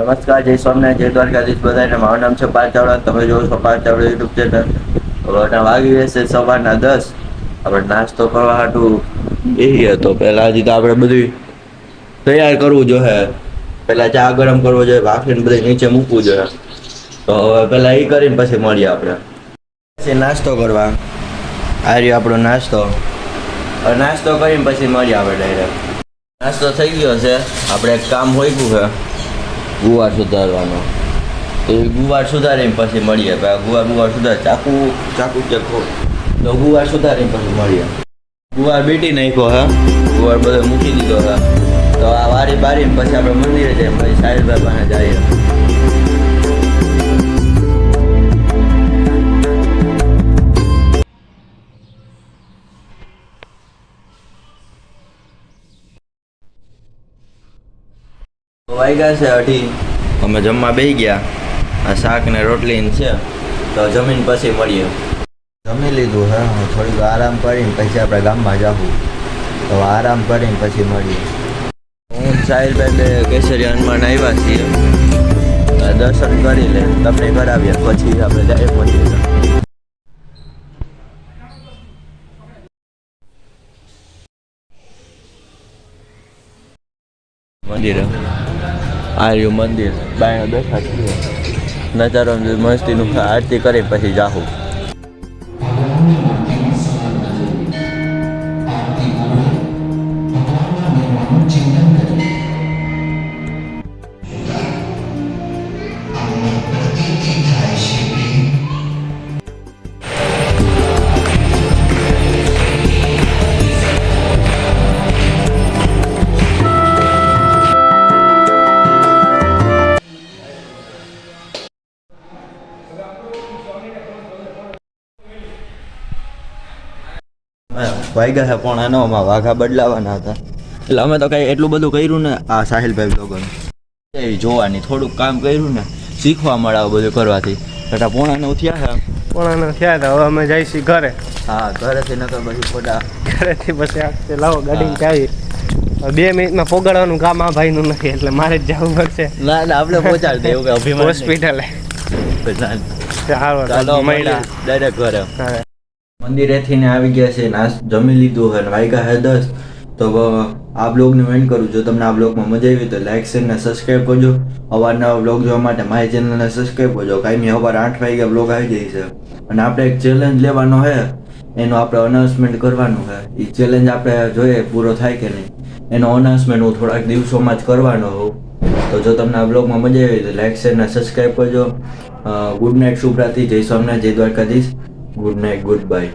નમસ્કાર, જય સ્વામિનારાયણ, જય દ્વારકાધીશ બધાને. મારું નામ છે પાર્થ ચાવડા. તમે જોવો છો પાર્થ ચાવડા યુટ્યુબ ચેનલ. હવે વાગી રહેશે સવારના 10. આપણે નાસ્તો કરવા હાટું બેહીએ તો પહેલા હજી તો આપણે બધું તૈયાર કરવું જોઈએ. પહેલા ચા ગરમ કરવો જોઈએ, ભાખરીને બધું નીચે મૂકવું જોઈએ. તો હવે પહેલા એ કરીને પછી મળીએ આપણે. પછી નાસ્તો કરવા આ રહ્યો આપણો નાસ્તો. હવે નાસ્તો કરીને પછી મળીએ આપણે ડાયરેક્ટ. નાસ્તો થઈ ગયો છે. આપણે એક કામ હોય ગયું છે ગુવાર સુધારવાનો. તો એ ગુવાર સુધારીને પછી મળીએ. ગુવાર સુધાર ચાકુ કે તો ગુવાર સુધારીને પછી મળીએ. ગુવાર બીટી નાખ્યો હે, ગુવાર બધો મૂકી દીધો હે. તો આ વારી બારીને પછી આપણે મંદિરે જઈએ, પછી સાહેબભાઈ પાસે જઈએ. વાગ્યા છે 2:30. અમે જમવા બેસી ગયા. આ શાક ને રોટલી છે. તો જમીન પછી મળીએ. જમી લીધું હે. થોડીક આરામ કરીને પછી આપણે ગામમાં જાવું. તો આરામ કરીને પછી મળીએ. હું સાહિલભાઈ કેસરી હનુમાન આવ્યા છીએ. દર્શન કરી લે, તમને કરાવીએ પછી આપણે ડાયરેક્ટ મળીએ. મંદિર આ રહ્યું મંદિર. બાય બેઠા છીએ, નજારો મસ્તીનું આરતી કરી પછી જાહું. વાગ્યા છે 8:45. વાઘા બદલાવાના હતા એટલે અમે તો કઈ એટલું બધું કર્યું ને. આ સાહિલભાઈ લોકોને એ જોવાની થોડુંક કામ કર્યું ને, શીખવા મળે બધું કરવાથી. એટલે 8:45 થયા છે. 8:45 થયા હતા. હવે અમે જઈશું ઘરે. હા, ઘરેથી નકર પછી ખોટા ઘરેથી પછી આખતે લાવો ગાડીને ચાવી. 2 મિનિટમાં પોગાડવાનું કામ આ ભાઈનું નથી, એટલે મારે જ જવું પડશે. ના આપણે પહોંચાડી દે એવું કે અભિમાન હોસ્પિટલે. ચાલો મળ્યા ડાયરેક્ટ ઘરે. મંદિરેથી ને આવી ગયા છે, જમી લીધું છે, વાગ્યા છે 10. તો આ બ્લોગને એન્ડ કરું. જો તમને આ બ્લોગમાં મજા આવી તો લાઈક શેર ને સબસ્ક્રાઈબ કરજો. અવારનવાર બ્લોગ જોવા માટે મારી ચેનલને સબસ્ક્રાઈબ કરજો. કાયમી સવારે 8 વાગ્યા બ્લોગ આવી જાય છે. અને આપણે એક ચેલેન્જ લેવાનો છે, એનું આપણે અનાઉન્સમેન્ટ કરવાનું છે. એ ચેલેન્જ આપણે જોઈએ પૂરો થાય કે નહીં. એનો અનાઉન્સમેન્ટ હું થોડાક દિવસોમાં જ કરવાનો હોઉં. તો જો તમને આ બ્લોગમાં મજા આવી તો લાઈક શેર ને સબસ્ક્રાઈબ કરજો. ગુડ નાઇટ, શુભરાત્રી, જય સ્વામિનારાયણ, જય Dwarkadhish. Good night, good bye.